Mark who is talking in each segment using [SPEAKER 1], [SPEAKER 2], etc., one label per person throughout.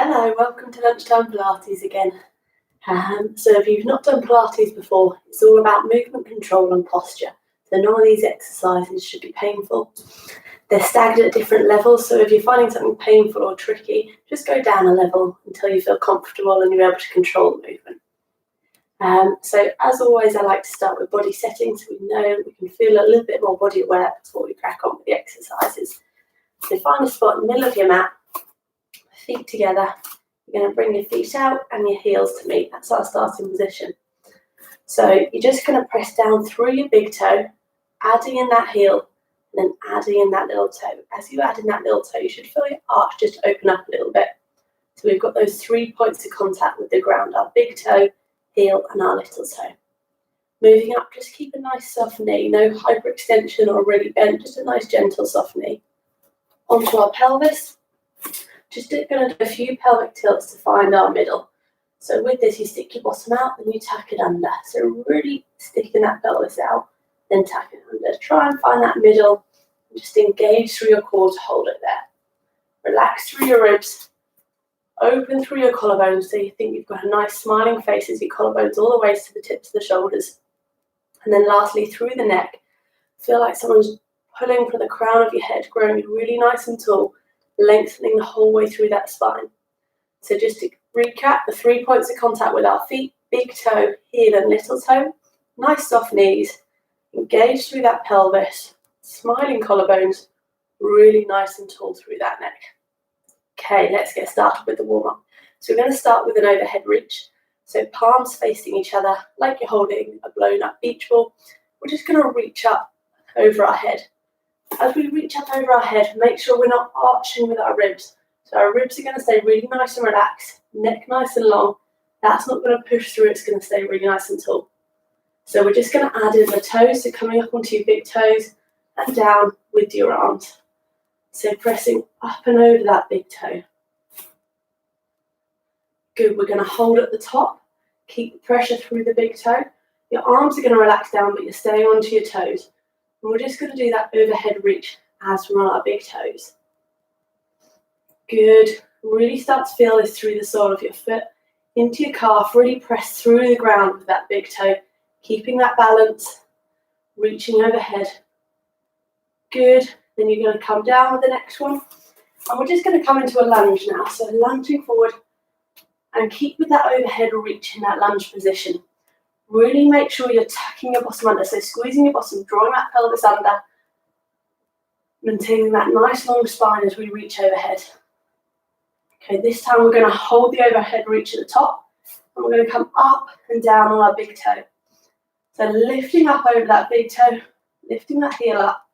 [SPEAKER 1] Hello, welcome to Lunchtime Pilates again. So if you've not done Pilates before, it's all about movement control and posture. So none of these exercises should be painful. They're staggered at different levels, so if you're finding something painful or tricky, just go down a level until you feel comfortable and you're able to control the movement. So as always, I like to start with body settings so we know we can feel a little bit more body aware before we crack on with the exercises. So find a spot in the middle of your mat, feet together. You're going to bring your feet out and your heels to meet. That's our starting position. So you're just going to press down through your big toe, adding in that heel, and then adding in that little toe. As you add in that little toe, you should feel your arch just open up a little bit. So we've got those 3 points of contact with the ground, our big toe, heel, and our little toe. Moving up, just keep a nice soft knee, no hyperextension or really bent, just a nice gentle soft knee. Onto our pelvis. Just going to do a few pelvic tilts to find our middle. So with this, you stick your bottom out and you tuck it under. So really sticking that pelvis out, then tuck it under. Try and find that middle and just engage through your core to hold it there. Relax through your ribs, open through your collarbones so you think you've got a nice smiling face as your collarbones all the way to the tips of the shoulders. And then lastly, through the neck, feel like someone's pulling from the crown of your head, growing really nice and tall, lengthening the whole way through that spine. So just to recap, the 3 points of contact with our feet, big toe, heel and little toe, nice soft knees, engage through that pelvis, smiling collarbones, really nice and tall through that neck. Okay, let's get started with the warm-up. So we're going to start with an overhead reach. So palms facing each other like you're holding a blown up beach ball. We're just going to reach up over our head. As we reach up over our head, make sure we're not arching with our ribs. So our ribs are going to stay really nice and relaxed, neck nice and long. That's not going to push through, it's going to stay really nice and tall. So we're just going to add in the toes, so coming up onto your big toes and down with your arms. So pressing up and over that big toe. Good, we're going to hold at the top, keep the pressure through the big toe. Your arms are going to relax down, but you're staying onto your toes. And we're just going to do that overhead reach as we're on our big toes. Good. Really start to feel this through the sole of your foot, into your calf. Really press through the ground with that big toe, keeping that balance, reaching overhead. Good. Then you're going to come down with the next one. And we're just going to come into a lunge now. So lunging forward and keep with that overhead reach in that lunge position. Really make sure you're tucking your bottom under, so squeezing your bottom, drawing that pelvis under, maintaining that nice long spine as we reach overhead. Okay, this time we're going to hold the overhead reach at the top, and we're going to come up and down on our big toe. So lifting up over that big toe, lifting that heel up.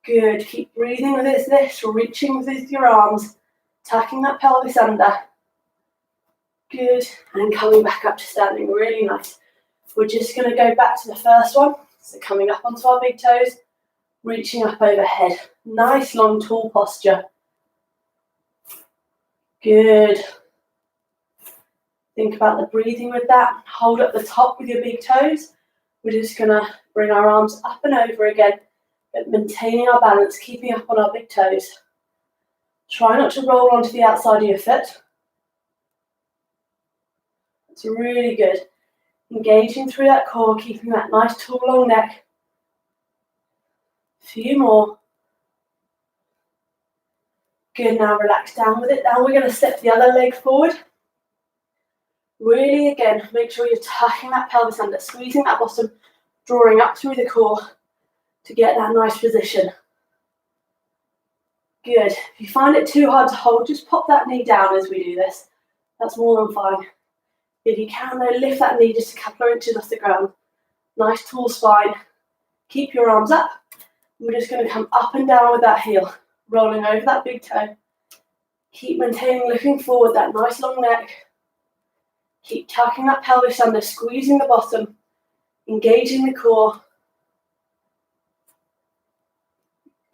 [SPEAKER 1] Good, keep breathing with this, reaching with your arms, tucking that pelvis under. Good, and coming back up to standing, really nice. We're just going to go back to the first one. So coming up onto our big toes, reaching up overhead. Nice, long, tall posture. Good. Think about the breathing with that. Hold up the top with your big toes. We're just going to bring our arms up and over again, but maintaining our balance, keeping up on our big toes. Try not to roll onto the outside of your foot. It's really good. Engaging through that core, keeping that nice tall long neck. A few more. Good, now relax down with it. Now we're going to step the other leg forward. Really, again, make sure you're tucking that pelvis under, squeezing that bottom, drawing up through the core to get that nice position. Good. If you find it too hard to hold, just pop that knee down as we do this. That's more than fine. If you can, though, lift that knee just a couple of inches off the ground. Nice tall spine. Keep your arms up. We're just going to come up and down with that heel, rolling over that big toe. Keep maintaining, looking forward, that nice long neck. Keep tucking that pelvis under, squeezing the bottom, engaging the core.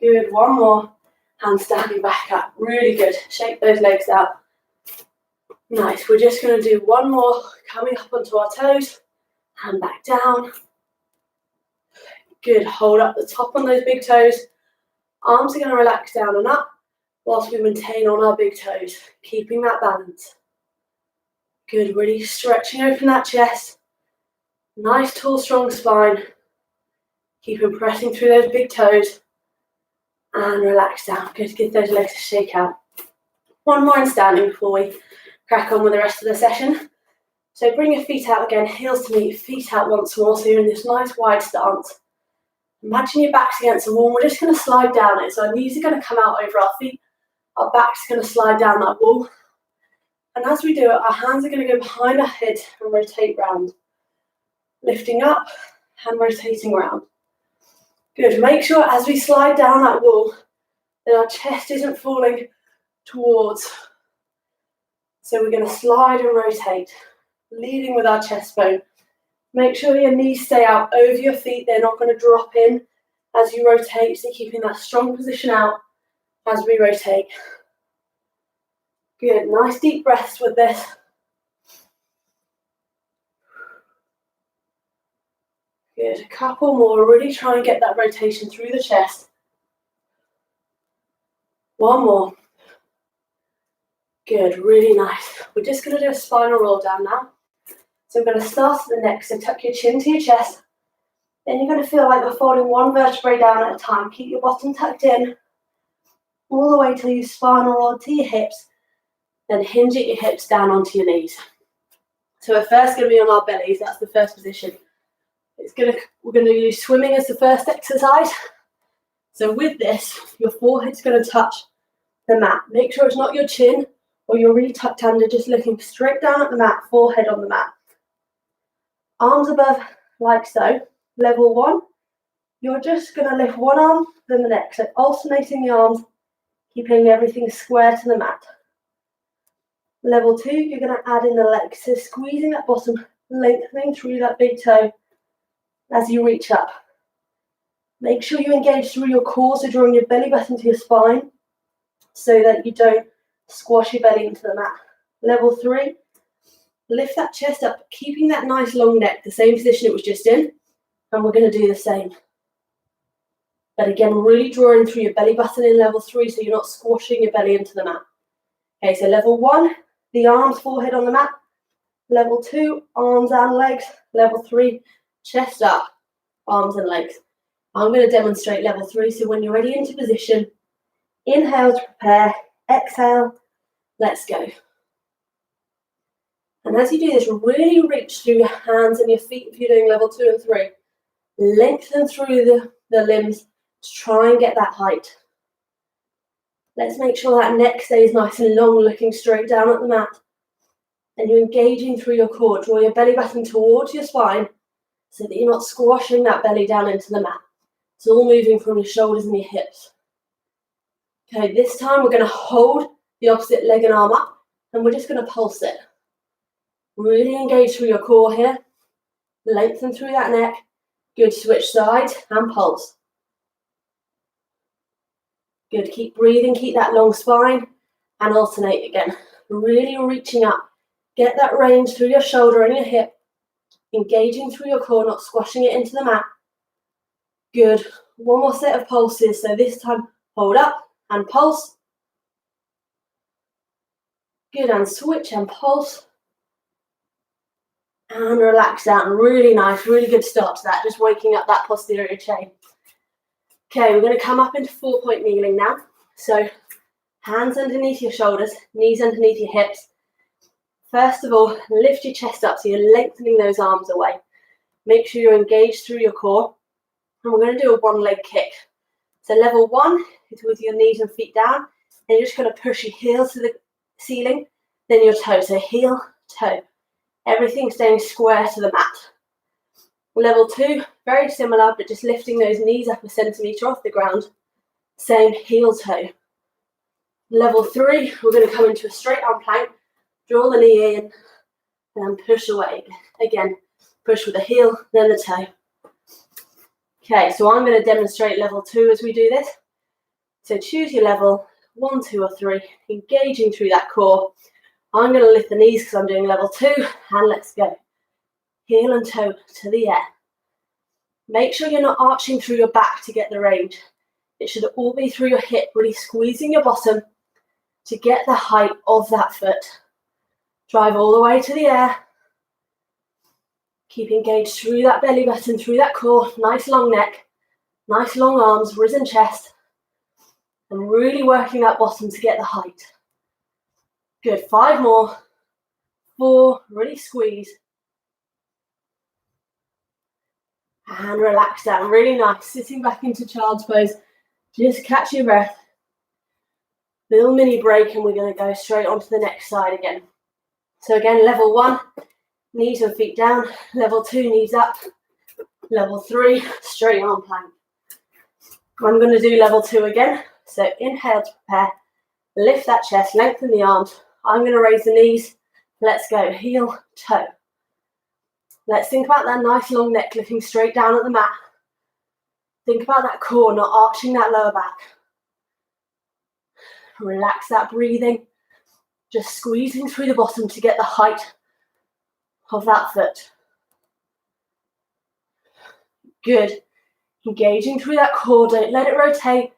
[SPEAKER 1] Good, one more. And standing back up, really good. Shake those legs out. Nice, we're just going to do one more, coming up onto our toes, and back down. Good, hold up the top on those big toes. Arms are going to relax down and up. whilst we maintain on our big toes, keeping that balance. Good, really stretching open that chest. Nice, tall, strong spine. Keep pressing through those big toes. And relax down. Good, give those legs a shake out. One more in standing before we crack on with the rest of the session. So bring your feet out again, heels to meet, feet out once more. So you're in this nice wide stance. Imagine your back's against the wall. We're just going to slide down it. So our knees are going to come out over our feet. Our back's going to slide down that wall. And as we do it, our hands are going to go behind our head and rotate round. Lifting up and rotating round. Good. Make sure as we slide down that wall that our chest isn't falling towards. So we're going to slide and rotate, leading with our chest bone. Make sure your knees stay out over your feet. They're not going to drop in as you rotate. So keeping that strong position out as we rotate. Good. Nice deep breaths with this. Good. A couple more. Really try and get that rotation through the chest. One more. Good. Really nice. We're just going to do a spinal roll down now. So we're going to start at the neck. So tuck your chin to your chest. Then you're going to feel like you're folding one vertebrae down at a time. Keep your bottom tucked in. All the way till you spinal roll to your hips. Then hinge at your hips down onto your knees. So we're first going to be on our bellies. That's the first position. We're going to use swimming as the first exercise. So with this, your forehead's going to touch the mat. Make sure it's not your chin or you're really tucked under, just looking straight down at the mat, forehead on the mat. Arms above, like so. Level one, you're just going to lift one arm, then the next. So alternating the arms, keeping everything square to the mat. Level two, you're going to add in the legs. So squeezing that bottom, lengthening through that big toe as you reach up. Make sure you engage through your core, so drawing your belly button to your spine so that you don't squash your belly into the mat. Level three, lift that chest up, keeping that nice long neck, the same position it was just in, and we're going to do the same. But again, really drawing through your belly button in level three so you're not squashing your belly into the mat. Okay, so level one, the arms, forehead on the mat. Level two, arms and legs. Level three, chest up, arms and legs. I'm going to demonstrate level three, so when you're ready into position, inhale to prepare, exhale, let's go. And as you do this, really reach through your hands and your feet if you're doing level two and three. Lengthen through the limbs to try and get that height. Let's make sure that neck stays nice and long, looking straight down at the mat. And you're engaging through your core. Draw your belly button towards your spine so that you're not squashing that belly down into the mat. It's all moving from your shoulders and your hips. Okay, this time we're going to hold the opposite leg and arm up, and we're just going to pulse it. Really engage through your core here. Lengthen through that neck. Good, switch sides and pulse. Good, keep breathing, keep that long spine, and alternate again. Really reaching up. Get that range through your shoulder and your hip. Engaging through your core, not squashing it into the mat. Good. One more set of pulses. So this time, hold up and pulse. Good, and switch and pulse. And relax down. Really nice, really good start to that. Just waking up that posterior chain. Okay, we're going to come up into 4-point kneeling now. So hands underneath your shoulders, knees underneath your hips. First of all, lift your chest up so you're lengthening those arms away. Make sure you're engaged through your core. And we're going to do a one-leg kick. So level one is with your knees and feet down. And you're just going to push your heels to the ceiling, then your toes. So heel, toe. Everything staying square to the mat. Level two, very similar, but just lifting those knees up a centimetre off the ground. Same heel, toe. Level three, we're going to come into a straight arm plank. Draw the knee in and push away. Again, push with the heel, then the toe. Okay, so I'm going to demonstrate level two as we do this. So choose your level, 1, 2, or 3, engaging through that core. I'm going to lift the knees because I'm doing level two, and let's go. Heel and toe to the air. Make sure you're not arching through your back to get the range. It should all be through your hip, really squeezing your bottom to get the height of that foot. Drive all the way to the air. Keep engaged through that belly button, through that core. Nice long neck, nice long arms, risen chest. And really working that bottom to get the height. Good, 5 more. 4, really squeeze. And relax down, really nice. Sitting back into child's pose. Just catch your breath. Little mini break and we're going to go straight onto the next side again. So again, level 1, knees and feet down. Level 2, knees up. Level 3, straight arm plank. I'm going to do level 2 again. So inhale to prepare. Lift that chest, lengthen the arms. I'm going to raise the knees. Let's go, heel, toe. Let's think about that nice long neck lifting straight down at the mat. Think about that core, not arching that lower back. Relax that breathing. Just squeezing through the bottom to get the height of that foot. Good. Engaging through that core, don't let it rotate.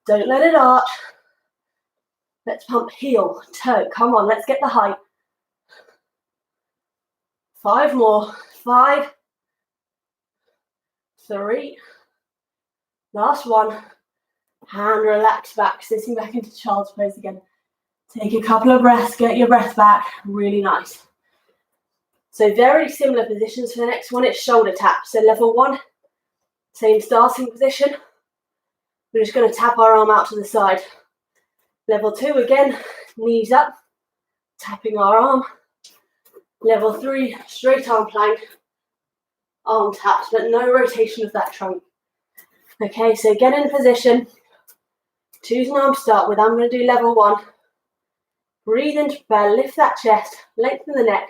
[SPEAKER 1] Don't let it arch. Let's pump heel, toe. Come on, let's get the height. 5 more. 5, 3, last one, and relax back, sitting back into child's pose again. Take a couple of breaths, get your breath back, really nice. So very similar positions for the next one, it's shoulder tap. So level 1, same starting position. We're just going to tap our arm out to the side. Level 2 again, knees up, tapping our arm. Level 3, straight arm plank, arm taps, but no rotation of that trunk. Okay, so get in position. Choose an arm to start with. I'm going to do level 1. Breathe in to prepare, lift that chest, lengthen the neck.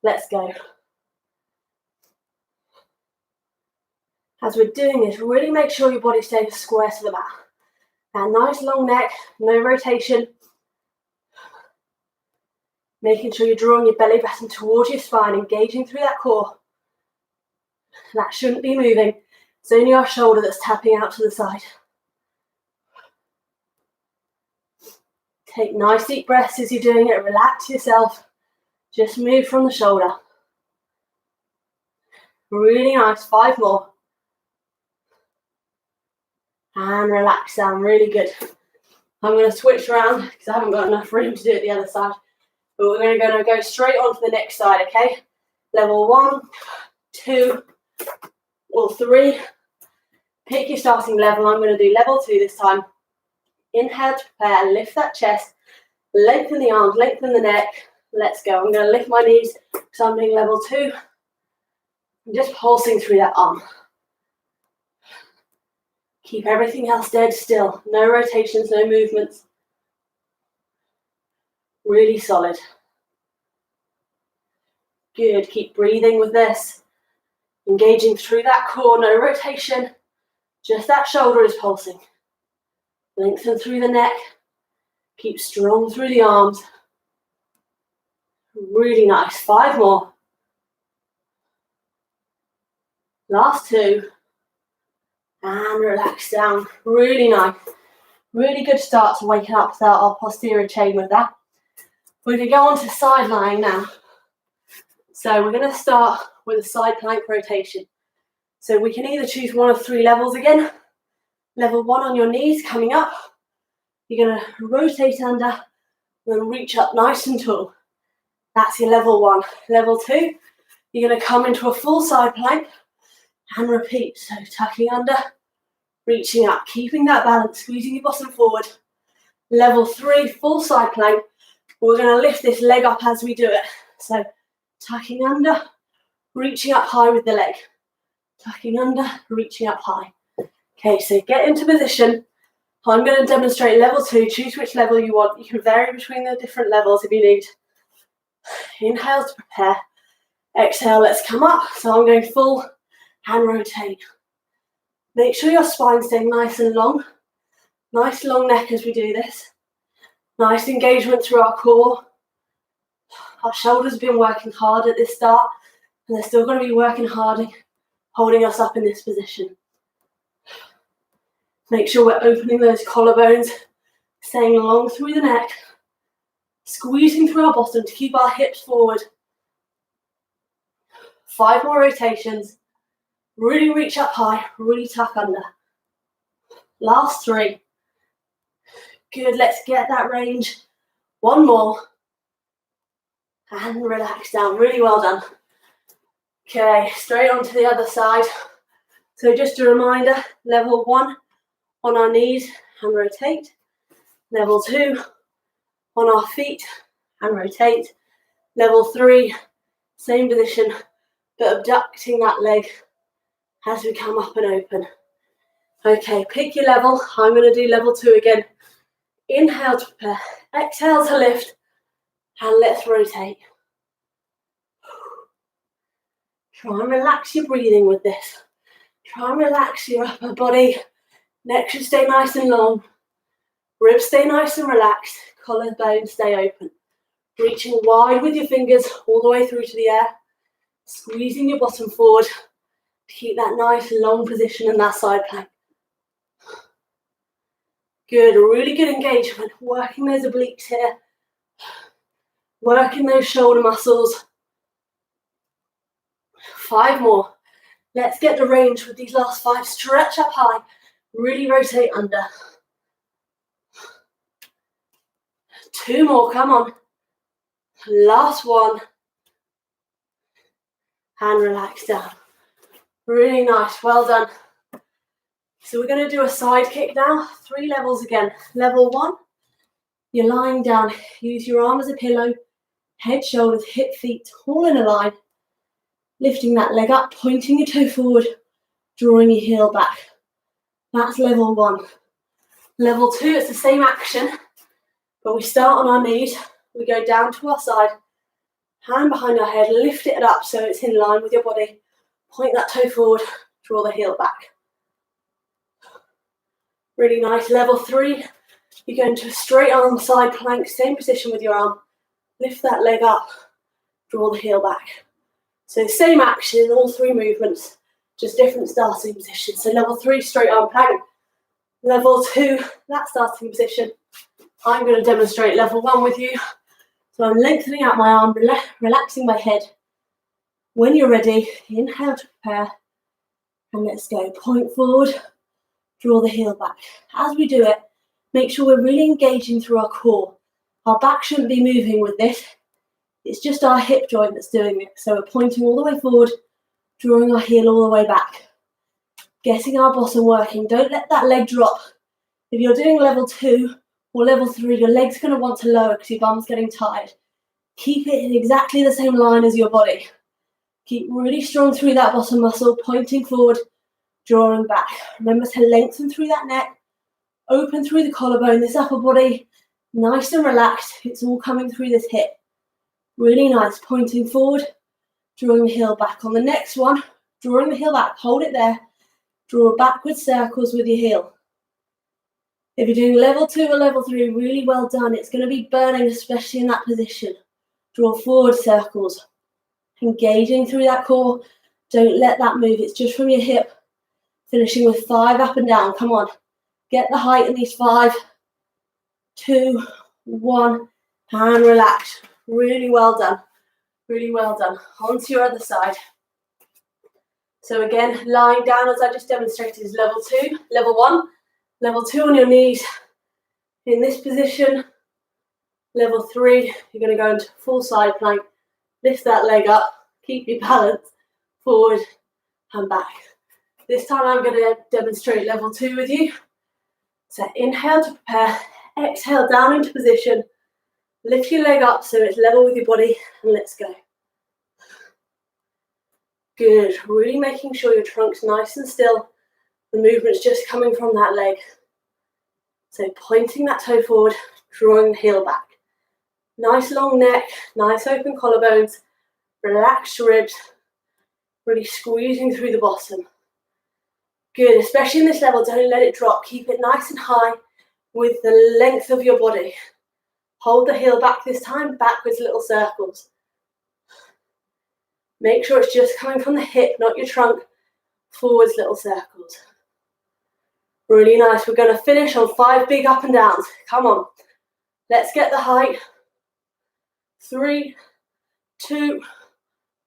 [SPEAKER 1] Let's go. As we're doing this, really make sure your body stays square to the mat. That nice long neck, no rotation. Making sure you're drawing your belly button towards your spine, engaging through that core. That shouldn't be moving. It's only our shoulder that's tapping out to the side. Take nice deep breaths as you're doing it. Relax yourself. Just move from the shoulder. Really nice. 5 more. And relax down. Really good. I'm going to switch around because I haven't got enough room to do it the other side. But we're going to go straight on to the next side, okay? Level 1, 2, or 3. Pick your starting level. I'm going to do level 2 this time. Inhale to prepare, lift that chest, lengthen the arms, lengthen the neck. Let's go. I'm going to lift my knees because I'm doing level 2. I'm just pulsing through that arm. Keep everything else dead still. No rotations, no movements. Really solid. Good. Keep breathing with this. Engaging through that core, no rotation. Just that shoulder is pulsing. Lengthen through the neck. Keep strong through the arms. Really nice. 5 more. Last 2. And relax down. Really nice. Really good start to waking up our posterior chain with that. We're going to go on to side lying now. So we're going to start with a side plank rotation. So we can either choose one of 3 levels again. Level 1 on your knees, coming up. You're going to rotate under and then reach up nice and tall. That's your level 1. Level 2, you're going to come into a full side plank and repeat. So tucking under, reaching up, keeping that balance, squeezing your bottom forward. Level 3, full side plank. We're going to lift this leg up as we do it. So tucking under, reaching up high with the leg. Tucking under, reaching up high. Okay, so get into position. I'm going to demonstrate level 2. Choose which level you want. You can vary between the different levels if you need. Inhale to prepare. Exhale, let's come up. So I'm going full and rotate. Make sure your spine's staying nice and long. Nice long neck as we do this. Nice engagement through our core. Our shoulders have been working hard at this start, and they're still going to be working hard, holding us up in this position. Make sure we're opening those collarbones, staying long through the neck. Squeezing through our bottom to keep our hips forward. 5 more rotations. Really reach up high, really tuck under. Last 3. Good, let's get that range. 1 more. And relax down, really well done. Okay, straight on to the other side. So just a reminder, level 1 on our knees and rotate. Level 2 on our feet and rotate. Level 3, same position, but abducting that leg as we come up and open. Okay, pick your level. I'm going to do level 2 again. Inhale to prepare, exhale to lift, and let's rotate. Try and relax your breathing with this. Try and relax your upper body. Neck should stay nice and long. Ribs stay nice and relaxed. Collarbone stay open. Reaching wide with your fingers all the way through to the air. Squeezing your bottom forward to keep that nice long position in that side plank. Good, really good engagement. Working those obliques here. Working those shoulder muscles. 5 more. Let's get the range with these last 5. Stretch up high. Really rotate under. 2 more, come on. Last 1. And relax down. Really nice, well done. So we're going to do a side kick now. 3 levels again. Level 1, you're lying down. Use your arm as a pillow. Head, shoulders, hip, feet, all in a line. Lifting that leg up, pointing your toe forward, drawing your heel back. That's level 1. Level 2, it's the same action, but we start on our knees. We go down to our side, hand behind our head, lift it up so it's in line with your body. Point that toe forward, draw the heel back. Really nice. Level 3, you go into a straight arm side plank, same position with your arm. Lift that leg up, draw the heel back. So same action in all 3 movements, just different starting positions. So level 3, straight arm plank. Level 2, that starting position. I'm going to demonstrate level 1 with you. So I'm lengthening out my arm, relaxing my head. When you're ready, inhale to prepare. And let's go. Point forward, draw the heel back. As we do it, make sure we're really engaging through our core. Our back shouldn't be moving with this. It's just our hip joint that's doing it. So we're pointing all the way forward, drawing our heel all the way back. Getting our bottom working. Don't let that leg drop. If you're doing level 2 or level 3, your leg's going to want to lower because your bum's getting tired. Keep it in exactly the same line as your body. Keep really strong through that bottom muscle, pointing forward, drawing back. Remember to lengthen through that neck, open through the collarbone, this upper body, nice and relaxed. It's all coming through this hip. Really nice, pointing forward, drawing the heel back. On the next one, drawing the heel back, hold it there. Draw backwards circles with your heel. If you're doing level 2 or level 3, really well done. It's going to be burning, especially in that position. Draw forward circles. Engaging through that core. Don't let that move. It's just from your hip. Finishing with 5 up and down. Come on. Get the height in these 5, 2, 1, and relax. Really well done. Really well done. Onto your other side. So again, lying down as I just demonstrated is level 2. Level 1, level 2 on your knees. In this position, level 3, you're going to go into full side plank. Lift that leg up, keep your balance, forward and back. This time I'm going to demonstrate level 2 with you. So inhale to prepare, exhale down into position. Lift your leg up so it's level with your body and let's go. Good, really making sure your trunk's nice and still. The movement's just coming from that leg. So pointing that toe forward, drawing the heel back. Nice long neck, nice open collarbones, relaxed ribs, really squeezing through the bottom. Good, especially in this level, don't let it drop. Keep it nice and high with the length of your body. Hold the heel back this time, backwards little circles. Make sure it's just coming from the hip, not your trunk. Forwards little circles. Really nice. We're going to finish on 5 big up and downs. Come on. Let's get the height. 3, 2,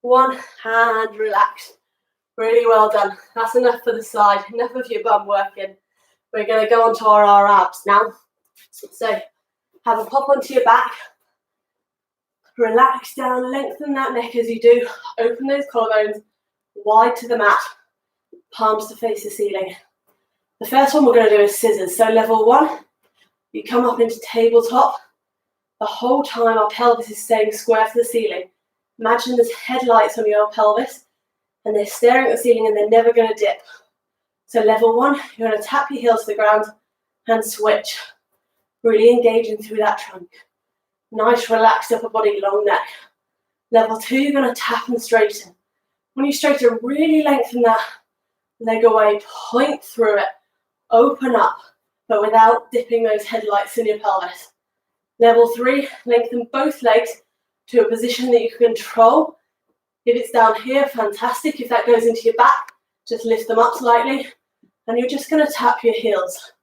[SPEAKER 1] 1, and relax. Really well done. That's enough for the side, enough of your bum working. We're going to go on to our abs now. So have a pop onto your back. Relax down, lengthen that neck as you do. Open those collarbones wide to the mat, palms to face the ceiling. The first one we're going to do is scissors. So level 1, you come up into tabletop. The whole time our pelvis is staying square to the ceiling. Imagine there's headlights on your pelvis and they're staring at the ceiling and they're never going to dip. So level 1, you're going to tap your heels to the ground and switch. Really engaging through that trunk. Nice relaxed upper body, long neck. Level 2, you're going to tap and straighten. When you straighten, really lengthen that leg away, point through it, open up, but without dipping those headlights in your pelvis. Level 3, lengthen both legs to a position that you can control. If it's down here, fantastic. If that goes into your back, just lift them up slightly, and you're just going to tap your heels.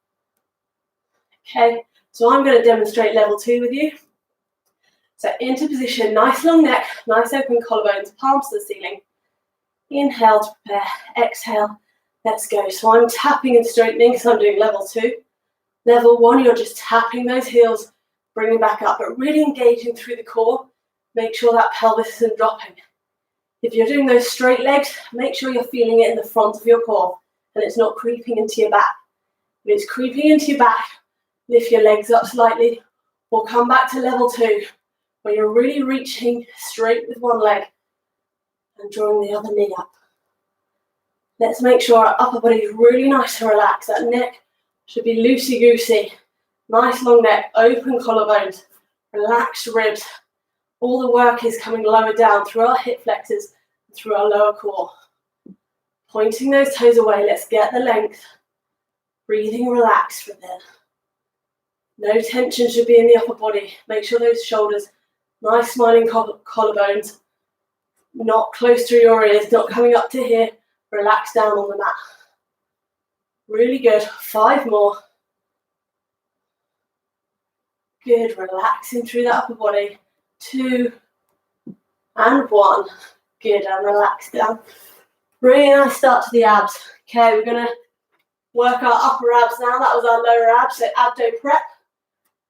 [SPEAKER 1] Okay, so I'm going to demonstrate level 2 with you. So into position, nice long neck, nice open collarbones, palms to the ceiling. Inhale to prepare, exhale, let's go. So I'm tapping and straightening because I'm doing level 2. Level 1, you're just tapping those heels, bringing back up, but really engaging through the core. Make sure that pelvis isn't dropping. If you're doing those straight legs, make sure you're feeling it in the front of your core and it's not creeping into your back. If it's creeping into your back, lift your legs up slightly or come back to level 2, where you're really reaching straight with one leg and drawing the other knee up. Let's make sure our upper body is really nice and relaxed. That neck should be loosey-goosey. Nice long neck, open collarbones, relaxed ribs. All the work is coming lower down through our hip flexors and through our lower core. Pointing those toes away, let's get the length. Breathing relaxed from there. No tension should be in the upper body. Make sure those shoulders, nice smiling collarbones, not close to your ears, not coming up to here. Relax down on the mat. Really good. 5 more. Good. Relaxing through that upper body. 2 and 1. Good. And relax down. Really nice start to the abs. Okay, we're going to work our upper abs now. That was our lower abs. So abdo prep.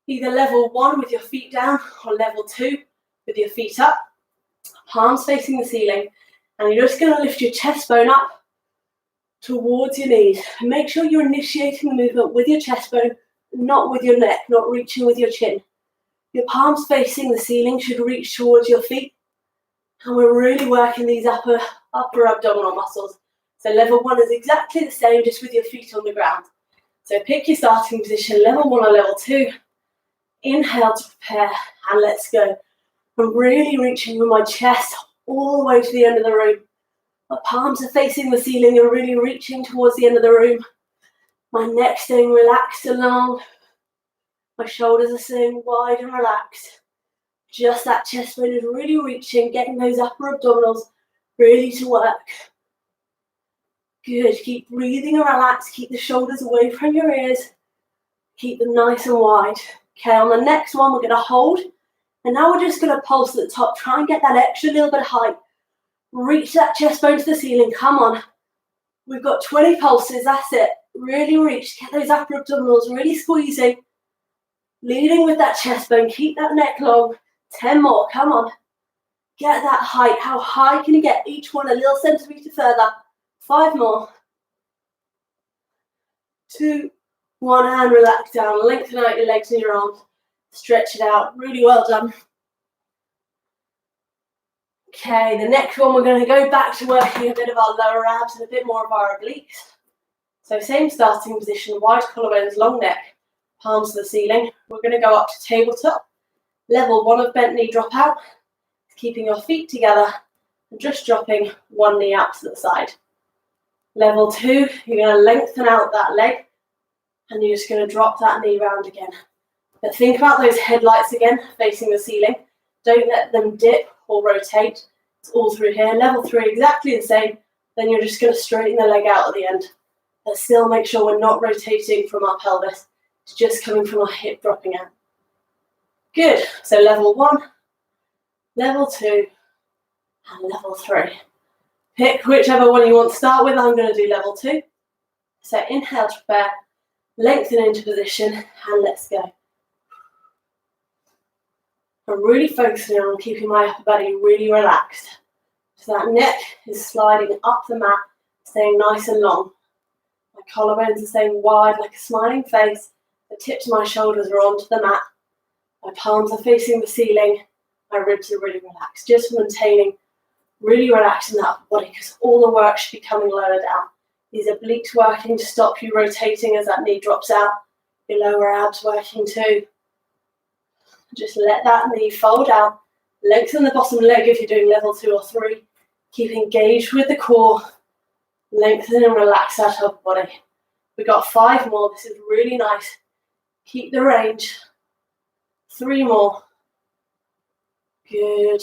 [SPEAKER 1] Either level 1 with your feet down or level 2 with your feet up. Palms facing the ceiling. And you're just going to lift your chest bone up towards your knees. And make sure you're initiating the movement with your chest bone, not with your neck, not reaching with your chin. Your palms facing the ceiling should reach towards your feet. And we're really working these upper abdominal muscles. So level 1 is exactly the same, just with your feet on the ground. So pick your starting position, level 1 or level 2. Inhale to prepare, and let's go. I'm really reaching with my chest all the way to the end of the room. My palms are facing the ceiling and really reaching towards the end of the room. My neck staying relaxed and long. My shoulders are staying wide and relaxed. Just that chest bone is really reaching, getting those upper abdominals ready to work. Good. Keep breathing and relax. Keep the shoulders away from your ears. Keep them nice and wide. Okay, on the next one, we're going to hold. And now we're just going to pulse at the top. Try and get that extra little bit of height. Reach that chest bone to the ceiling. Come on. We've got 20 pulses. That's it. Really reach. Get those upper abdominals really squeezing. Leading with that chest bone. Keep that neck long. 10 more. Come on. Get that height. How high can you get? Each one a little centimetre further. 5 more. 2, 1, and relax down. Lengthen out your legs and your arms. Stretch it out. Really well done. Okay, the next one we're going to go back to working a bit of our lower abs and a bit more of our obliques. So same starting position, wide collarbones, long neck, palms to the ceiling. We're going to go up to tabletop. Level 1 of bent knee drop out. Keeping your feet together and just dropping one knee out to the side. Level 2, you're going to lengthen out that leg and you're just going to drop that knee round again. But think about those headlights again, facing the ceiling. Don't let them dip or rotate. It's all through here. Level 3, exactly the same. Then you're just going to straighten the leg out at the end. But still make sure we're not rotating from our pelvis. It's just coming from our hip dropping out. Good. So level 1, level 2, and level 3. Pick whichever one you want to start with. I'm going to do level 2. So inhale to prepare, lengthen into position, and let's go. I'm really focusing on keeping my upper body really relaxed. So that neck is sliding up the mat, staying nice and long. My collarbones are staying wide like a smiling face. The tips of my shoulders are onto the mat. My palms are facing the ceiling. My ribs are really relaxed. Just maintaining, really relaxing that upper body because all the work should be coming lower down. These obliques working to stop you rotating as that knee drops out. Your lower abs working too. Just let that knee fold out. Lengthen the bottom leg if you're doing level 2 or 3. Keep engaged with the core. Lengthen and relax that upper body. We've got 5 more. This is really nice. Keep the range. 3 more. Good.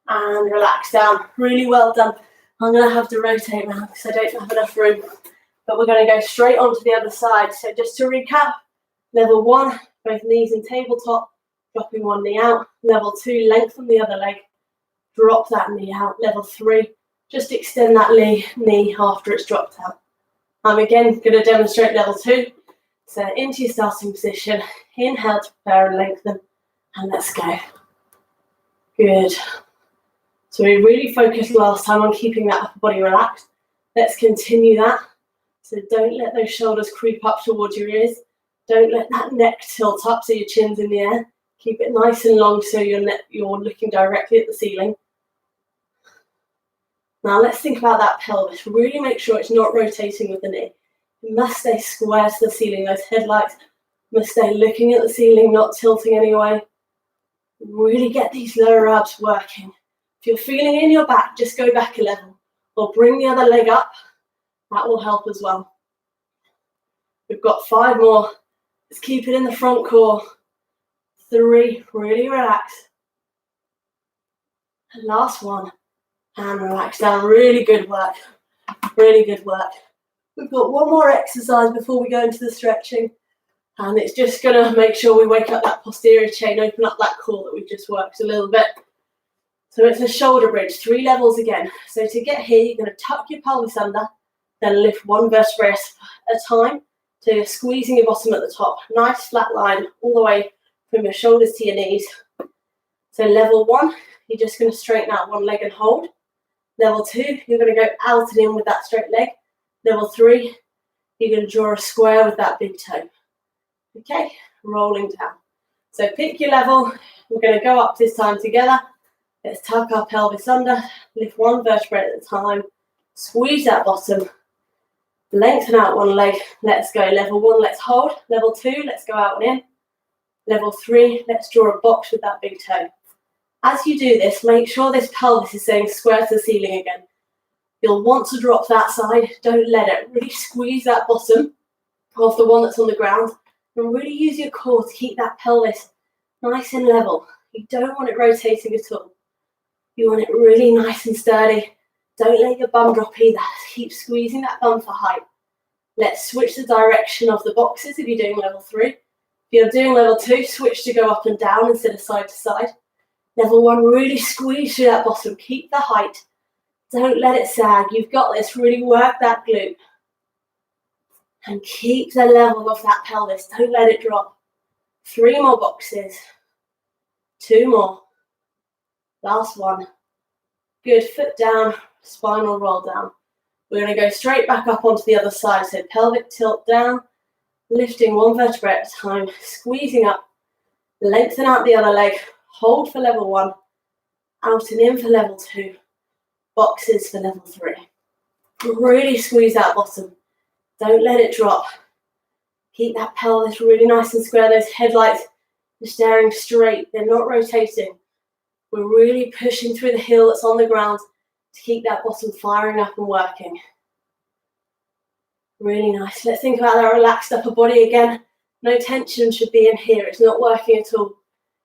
[SPEAKER 1] And relax down. Really well done. I'm going to have to rotate now because I don't have enough room. But we're going to go straight onto the other side. So just to recap, level 1, both knees in tabletop, dropping one knee out. Level 2, lengthen the other leg, drop that knee out. Level 3, just extend that knee after it's dropped out. I'm again going to demonstrate level 2. So into your starting position, inhale to prepare and lengthen, and let's go. Good. So we really focused last time on keeping that upper body relaxed. Let's continue that. So don't let those shoulders creep up towards your ears. Don't let that neck tilt up so your chin's in the air. Keep it nice and long so you're looking directly at the ceiling. Now let's think about that pelvis. Really make sure it's not rotating with the knee. It must stay square to the ceiling. Those headlights must stay looking at the ceiling, not tilting anyway. Really get these lower abs working. If you're feeling it in your back, just go back a level or bring the other leg up. That will help as well. We've got 5 more. Let's keep it in the front core. 3, really relax. And last one, and relax down. Really good work. Really good work. We've got 1 more exercise before we go into the stretching. And it's just going to make sure we wake up that posterior chain, open up that core that we've just worked a little bit. So it's a shoulder bridge, 3 levels again. So to get here, you're going to tuck your pelvis under, then lift 1 vertebrae at a time. So you're squeezing your bottom at the top. Nice flat line all the way from your shoulders to your knees. So level 1, you're just going to straighten out 1 leg and hold. Level 2, you're going to go out and in with that straight leg. Level 3, you're going to draw a square with that big toe. Okay, rolling down. So pick your level. We're going to go up this time together. Let's tuck our pelvis under, lift 1 vertebrae at a time, squeeze that bottom, lengthen out 1 leg. Let's go. Level 1, let's hold. Level 2, let's go out and in. Level 3, let's draw a box with that big toe. As you do this, make sure this pelvis is staying square to the ceiling again. You'll want to drop that side. Don't let it. Really squeeze that bottom of the one that's on the ground and really use your core to keep that pelvis nice and level. You don't want it rotating at all. You want it really nice and sturdy. Don't let your bum drop either. Keep squeezing that bum for height. Let's switch the direction of the boxes if you're doing level 3. If you're doing level 2, switch to go up and down instead of side to side. Level 1, really squeeze through that bottom. Keep the height. Don't let it sag. You've got this. Really work that glute. And keep the level of that pelvis. Don't let it drop. 3 more boxes. 2 more. Last one. Good. Foot down. Spinal roll down. We're going to go straight back up onto the other side. So pelvic tilt down. Lifting 1 vertebrae at a time. Squeezing up. Lengthen out the other leg. Hold for level 1. Out and in for level 2. Boxes for level 3. Really squeeze that bottom. Don't let it drop. Keep that pelvis really nice and square. Those headlights are staring straight. They're not rotating. We're really pushing through the heel that's on the ground to keep that bottom firing up and working. Really nice. Let's think about that relaxed upper body again. No tension should be in here. It's not working at all.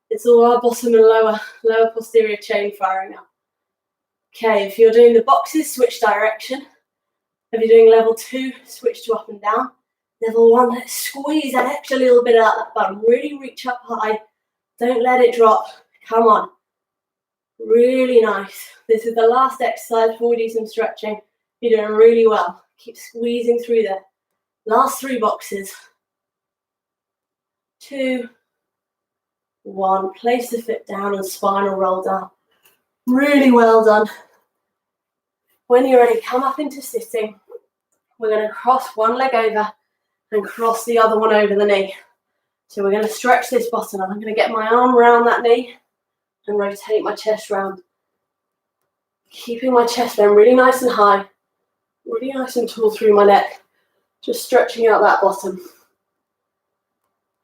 [SPEAKER 1] It's all our bottom and lower posterior chain firing up. Okay, if you're doing the boxes, switch direction. If you're doing level 2, switch to up and down. Level 1, let's squeeze that extra little bit out of that bum. Really reach up high. Don't let it drop. Come on. Really nice. This is the last exercise before we do some stretching. You're doing really well. Keep squeezing through there. Last 3 boxes. 2, 1. Place the foot down and spinal roll down. Really well done. When you're ready, come up into sitting. We're going to cross one leg over and cross the other one over the knee. So we're going to stretch this bottom. I'm going to get my arm around that knee and rotate my chest round. Keeping my chest bone really nice and high, really nice and tall through my neck. Just stretching out that bottom.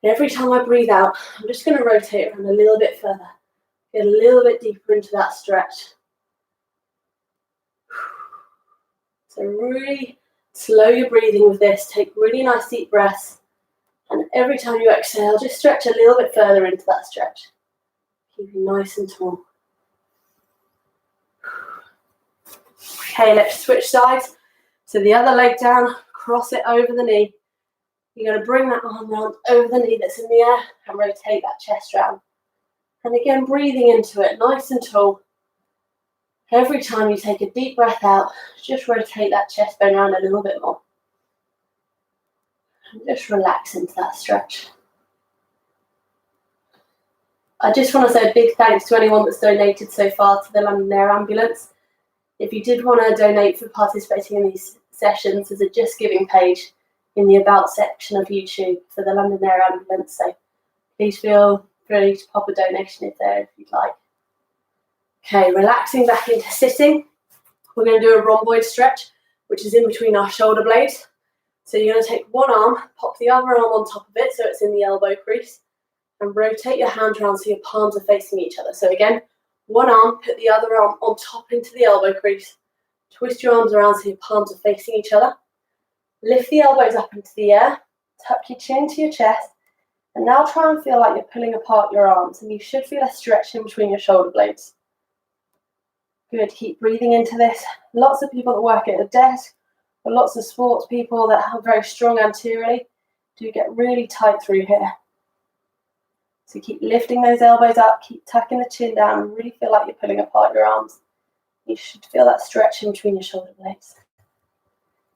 [SPEAKER 1] Every time I breathe out, I'm just going to rotate around a little bit further. Get a little bit deeper into that stretch. So really slow your breathing with this. Take really nice deep breaths. And every time you exhale, just stretch a little bit further into that stretch. Keeping nice and tall. Okay, let's switch sides. So the other leg down, cross it over the knee. You're going to bring that arm round over the knee that's in the air and rotate that chest round. And again, breathing into it, nice and tall. Every time you take a deep breath out, just rotate that chest bone around a little bit more. And just relax into that stretch. I just want to say a big thanks to anyone that's donated so far to the London Air Ambulance. If you did want to donate for participating in these sessions, there's a Just Giving page in the About section of YouTube for the London Air Ambulance. So please feel free to pop a donation if you'd like. Okay, relaxing back into sitting. We're going to do a rhomboid stretch, which is in between our shoulder blades. So you're going to take one arm, pop the other arm on top of it so it's in the elbow crease, and rotate your hand around so your palms are facing each other. So again, one arm, put the other arm on top into the elbow crease. Twist your arms around so your palms are facing each other. Lift the elbows up into the air. Tuck your chin to your chest. And now try and feel like you're pulling apart your arms. And you should feel a stretch in between your shoulder blades. Good, keep breathing into this. Lots of people that work at a desk, or lots of sports people that are very strong anteriorly, do get really tight through here. So keep lifting those elbows up, keep tucking the chin down, and really feel like you're pulling apart your arms. You should feel that stretch in between your shoulder blades.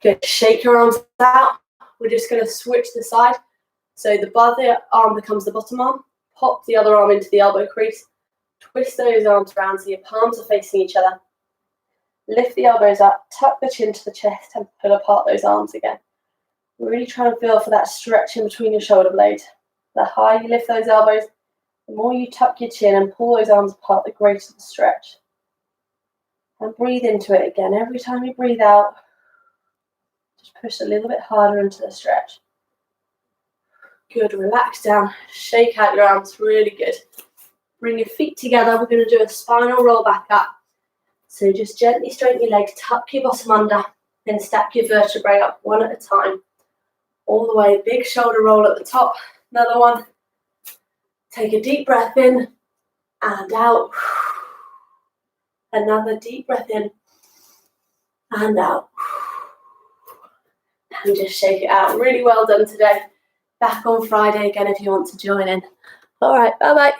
[SPEAKER 1] Good, shake your arms out. We're just going to switch the side. So the other arm becomes the bottom arm. Pop the other arm into the elbow crease. Twist those arms around so your palms are facing each other. Lift the elbows up, tuck the chin to the chest, and pull apart those arms again. Really try and feel for that stretch in between your shoulder blades. The higher you lift those elbows, the more you tuck your chin and pull those arms apart, the greater the stretch. And breathe into it again. Every time you breathe out, just push a little bit harder into the stretch. Good, relax down, shake out your arms, really good. Bring your feet together, we're going to do a spinal roll back up. So just gently straighten your legs, tuck your bottom under, then stack your vertebrae up one at a time. All the way, big shoulder roll at the top. Another one. Take a deep breath in and out. Another deep breath in and out. And just shake it out. Really well done today. Back on Friday again if you want to join in. All right, bye-bye.